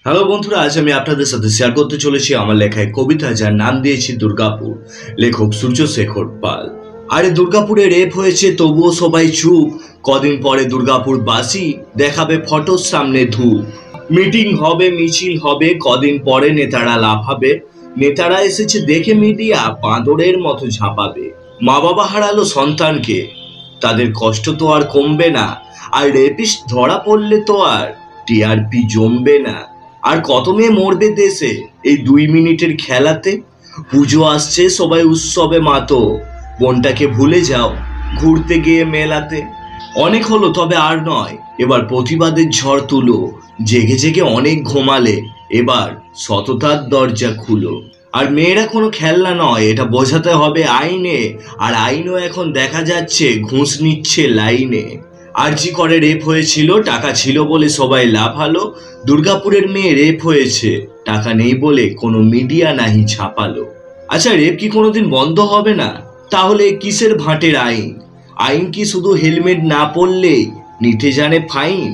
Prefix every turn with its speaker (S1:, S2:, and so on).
S1: Hello বন্ধুরা, আজ আমি আপনাদের সাথে শেয়ার করতে চলেছি আমার লেখা এক কবিতা, যার নাম দিয়েছি দুর্গাপুর। লেখক সূর্যশেখর পাল। আরে দুর্গাপুরে রেপ হয়েছে তবুও সবাই চুপ। কদিন পরে দুর্গাপুর বাসী দেখাবে ফটোর সামনে ধূপ। মিটিং হবে, মিছিল হবে, কদিন পরে নেতারা লাফাবে। নেতারা এসেছে দেখে মিডিয়া বাঁদরের মতো ঝাঁপাবে। মা বাবা হারালো সন্তানকে, তাদের কষ্ট তো আর কমবে না। আর রেপিস্ট ধরা পড়লে তো আর টিআরপি জমবে না। আর কত মেয়ে মরবে দেশে এই 2 মিনিটের খেলাতে। পুজো আসছে, সবাই উৎসবে মাতো। বোনটাকে ভুলে যাও ঘুরতে গিয়ে মেলাতে। অনেক হলো, তবে আর নয়, এবার প্রতিবাদের ঝড় তুলো। জেগে জেগে অনেক ঘুমালে, এবার সততার দরজা খুলো। আর মেয়েরা কোনো খেলনা নয়, এটা বোঝাতে হবে আইনে। আর আইনও এখন দেখা যাচ্ছে ঘুষ নিচ্ছে লাইনে। আরজি করে রেপ হয়েছিল, টাকা ছিল বলে সবাই লাফালো। দুর্গাপুরের মেয়ে রেপ হয়েছে, টাকা নেই বলে কোনো মিডিয়া নাহি ছাপালো। আচ্ছা, রেপ কি কোনোদিন বন্ধ হবে না? তাহলে কিসের ভাঁটের আইন? আইন কি শুধু হেলমেট না পরলে নিতে জানে ফাইন?